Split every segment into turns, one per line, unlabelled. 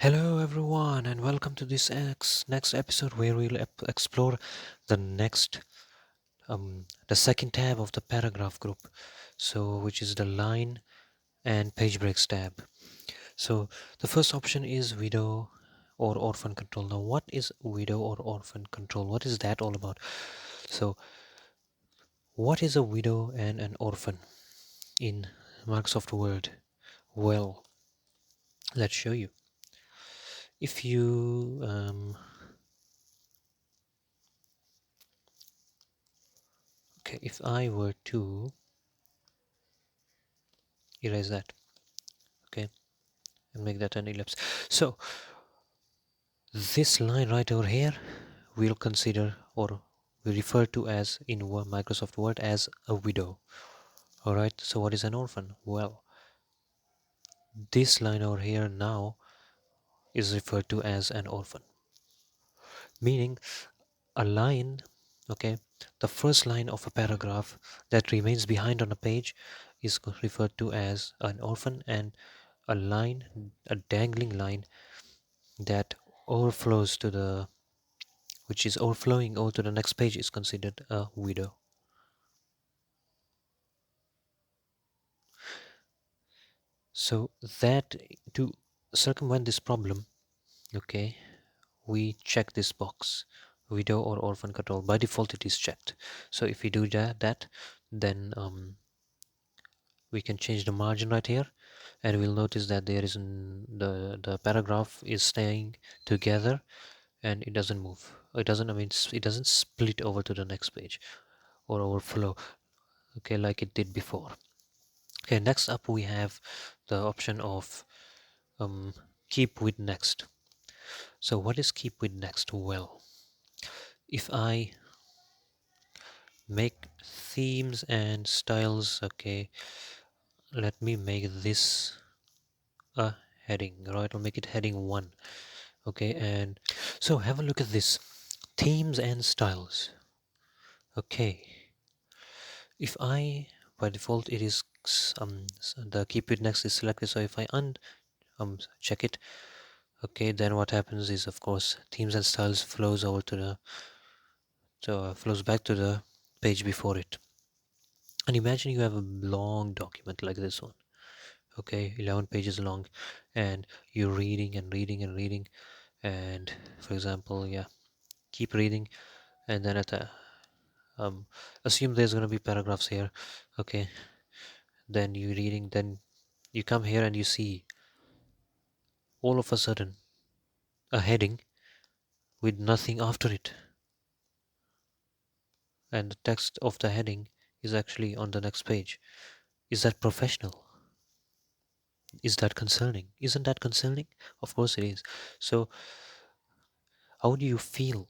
Hello, everyone, and welcome to this next episode where we'll explore the the second tab of the paragraph group, which is the line and page breaks tab. So, the first option is widow or orphan control. Now, what is widow or orphan control? What is that all about? So, what is a widow and an orphan in Microsoft Word? Well, let's show you. If you okay, if I were to erase that, okay, and make that an ellipse. So this line right over here we'll consider, or we refer to as in Microsoft Word as a widow. Alright, so what is an orphan? Well, this line over here now is referred to as an orphan, meaning a line, okay, the first line of a paragraph that remains behind on a page is referred to as an orphan, and a line, a dangling line that overflows to the which is overflowing over to the next page is considered a widow. So that to circumvent this problem, okay, we check this box, widow or orphan control. By default, it is checked. So if we do that, then we can change the margin right here, and we'll notice that there is the paragraph is staying together and it doesn't move. It doesn't. I mean, it doesn't split over to the next page or overflow. Okay, like it did before. Okay, next up we have the option of um, keep with next. So what is keep with next? Well, if I make themes and styles, okay, let me make this a heading, right? I'll make it heading 1. Okay, and so have a look at this, themes and styles. Okay, if I, by default it is the keep with next is selected, so if I check it, okay, then what happens is, of course, themes and styles flows over to the flows back to the page before it. And imagine you have a long document like this one, okay, 11 pages long, and you're reading and reading and reading, and for example, yeah, keep reading, and then at the um, assume there's going to be paragraphs here, okay, then you're reading, then you come here and you see all of a sudden a heading with nothing after it, and the text of the heading is actually on the next page. Is that professional? Is that concerning? Isn't that concerning? Of course it is. So how do you feel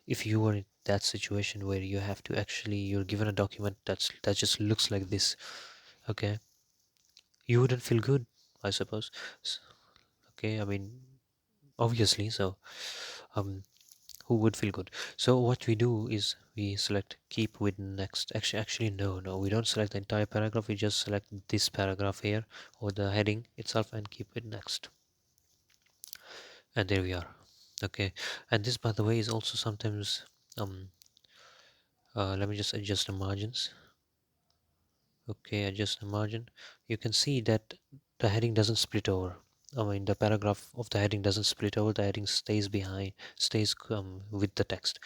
if you were in that situation where you have to actually, you're given a document that just looks like this, okay? You wouldn't feel good, I suppose. Okay, I mean, obviously. So um who would feel good? So what we do is we select keep with next. Actually, no, we don't select the entire paragraph. We just select this paragraph here, or the heading itself, and keep it next. And there we are. Okay, and this, by the way, is also sometimes um let me just adjust the margins. Okay, adjust the margin. You can see that the heading doesn't split over. I mean, the paragraph of the heading doesn't split over. The heading stays behind, stays with the text.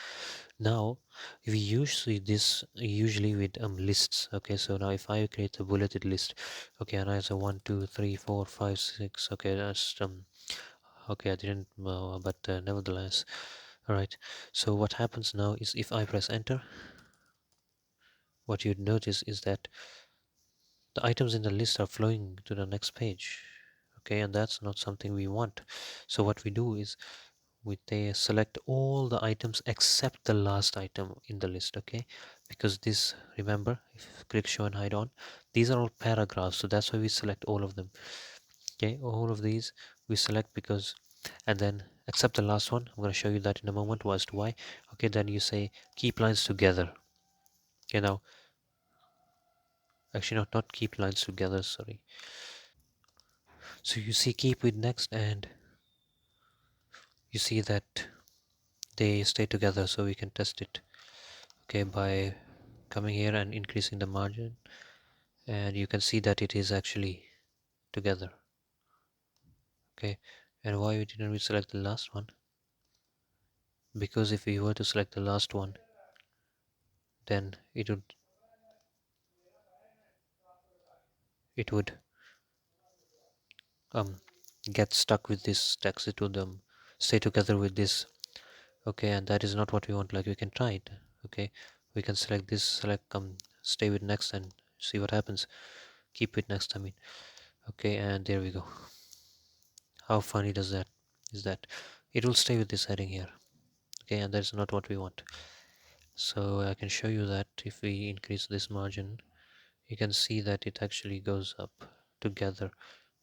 Now we usually this usually with lists. Okay, so now if I create a bulleted list, okay, and I say 1 2 3 4 5 6, okay, that's okay, I didn't but nevertheless, all right. So what happens now is if I press enter, what you'd notice is that the items in the list are flowing to the next page, okay, and that's not something we want. So what we do is they select all the items except the last item in the list, okay, because this, remember, if click show and hide on, these are all paragraphs, so that's why we select all of them. Okay, all of these we select because, and then except the last one, I'm going to show you that in a moment as to why. Okay, then you say keep lines together. Okay, now actually not keep lines together, sorry. So you see keep with next, and you see that they stay together, so we can test it, okay, by coming here and increasing the margin, and you can see that it is actually together, okay. And why we didn't we select the last one? Because if we were to select the last one, then it would um get stuck with this text. It would stay together with this, okay, and that is not what we want. Like, we can try it, okay. We can select this, select stay with next, and see what happens. Keep with next, I mean, okay, and there we go. How funny does that is that it will stay with this heading here, okay, and that's not what we want. So I can show you that if we increase this margin, you can see that it actually goes up together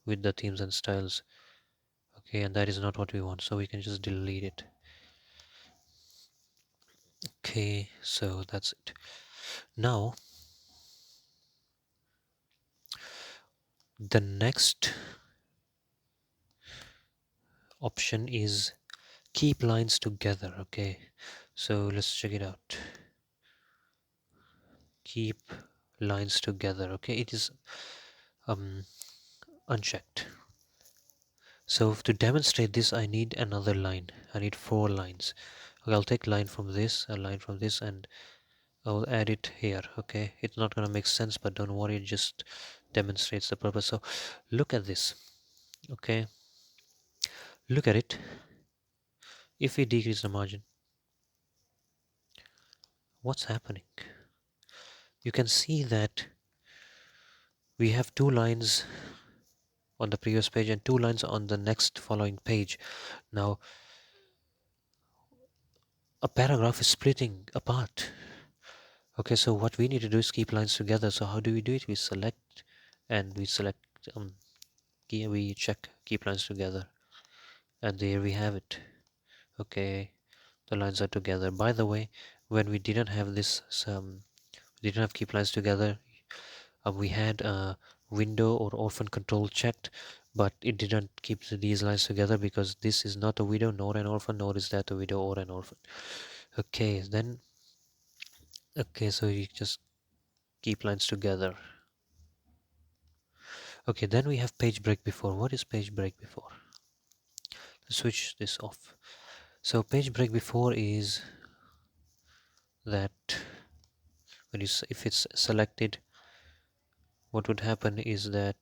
with the themes and styles, okay, and that is not what we want, so we can just delete it. Okay, so that's it. Now the next option is keep lines together, okay. So let's check it out. Keep lines together, okay. It is unchecked. So to demonstrate this, I need another line. I need 4 lines. Okay, I'll take line from this, a line from this, and I'll add it here, okay. It's not gonna make sense, but don't worry, it just demonstrates the purpose. So look at this, okay. Look at it. If we decrease the margin, what's happening? You can see that we have 2 lines on the previous page and 2 lines on the next following page. Now a paragraph is splitting apart, okay. So what we need to do is keep lines together. So how do we do it? We select, and we select we check keep lines together, and there we have it, okay. The lines are together. By the way, when we didn't have this we didn't have keep lines together, we had a window or orphan control checked, but it didn't keep these lines together because this is not a widow nor an orphan, nor is that a widow or an orphan, okay. Then okay, so you just keep lines together, okay. Then we have page break before. What is page break before? Let's switch this off. So page break before is that when you if it's selected, what would happen is that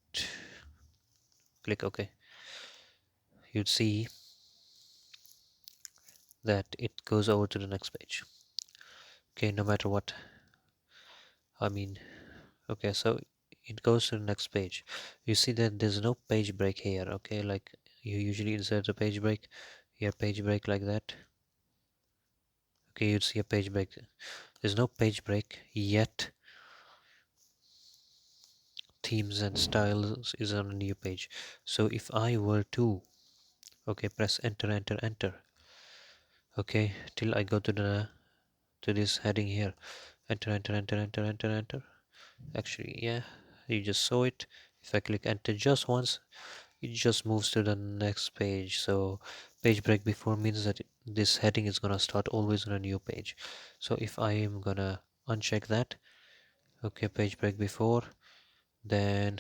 click OK, you'd see that it goes over to the next page, okay, no matter what. I mean, okay, so it goes to the next page. You see that there's no page break here, okay, like you usually insert a page break here, page break like that, okay. You'd see a page break. There's no page break yet. Themes and styles is on a new page. So if I were to, okay, press enter, enter, enter, okay, till I go to the to this heading here, enter, enter, enter, enter, enter, enter. Actually, yeah, you just saw it. If I click enter just once, it just moves to the next page. So page break before means that this heading is gonna start always on a new page. So if I am gonna uncheck that, okay, page break before, then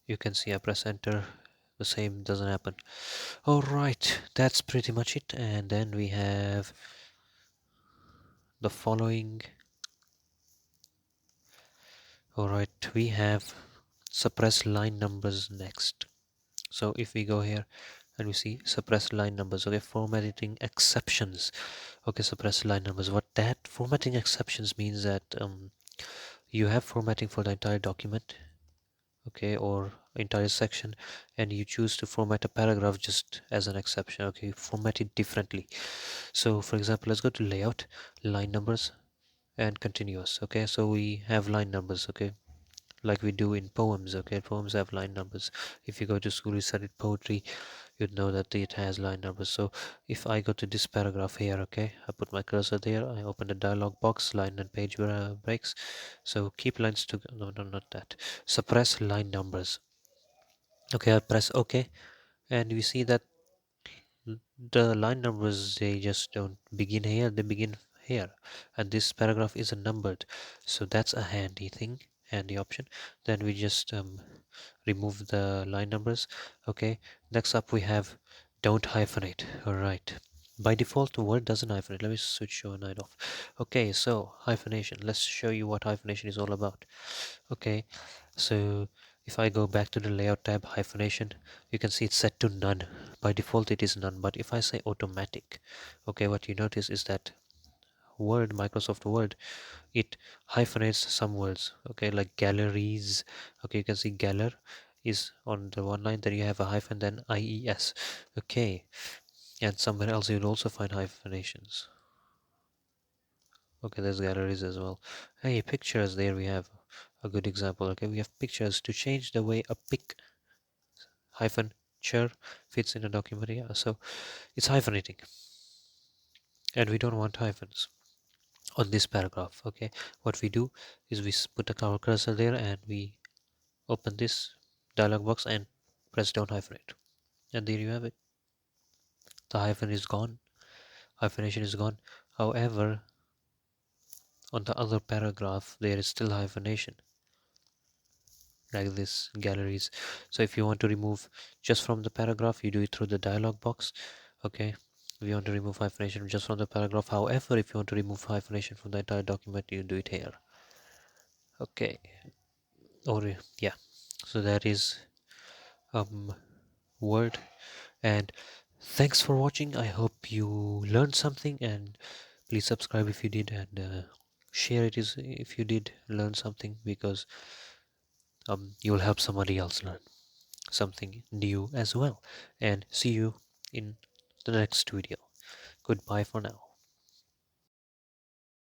you can see I press enter, the same doesn't happen. All right, that's pretty much it. And then we have the following. All right, we have suppress line numbers next. So if we go here and we see suppress line numbers, okay, formatting exceptions, okay, suppress line numbers. What that formatting exceptions means that you have formatting for the entire document, okay, or entire section, and you choose to format a paragraph just as an exception, okay. Format it differently. So for example, let's go to layout, line numbers, and continuous, okay. So we have line numbers, okay, like we do in poems, okay. Poems have line numbers. If you go to school, you studied poetry, you'd know that it has line numbers. So if I go to this paragraph here, okay, I put my cursor there, I open the dialog box, line and page breaks. So keep lines to, no, not that, suppress line numbers, okay. I press OK, And we see that the line numbers, they just don't begin here, they begin here, and this paragraph isn't numbered, so that's a handy thing, handy option. Then we just remove the line numbers. Okay, next up we have don't hyphenate. All right, by default the word doesn't hyphenate. Let me switch show and hide off. Okay, so hyphenation, let's show you what hyphenation is all about. Okay, so if I go back to the layout tab, hyphenation, you can see it's set to none. By default it is none, but if I say automatic, okay, what you notice is that Word, Microsoft Word, it hyphenates some words, okay, like galleries. Okay, you can see galler is on the one line, then you have a hyphen, then IES. Okay, and somewhere else you'll also find hyphenations. Okay, there's galleries as well. Hey, pictures, there we have a good example. Okay, we have pictures. To change the way a pic hyphen chur fits in a document. Yeah, so it's hyphenating, and we don't want hyphens on this paragraph. Okay, what we do is we put our cursor there and we open this dialog box and press don't hyphenate, and there you have it. The hyphen is gone, hyphenation is gone. However, on the other paragraph there is still hyphenation, like this galleries. So if you want to remove just from the paragraph, you do it through the dialog box. Okay, if you want to remove hyphenation just from the paragraph. However, if you want to remove hyphenation from the entire document, you do it here. Okay, or yeah, so that is Word. And thanks for watching. I hope you learned something, and please subscribe if you did, and share it if you did learn something, because you'll help somebody else learn something new as well. And see you in the next video. Goodbye for now.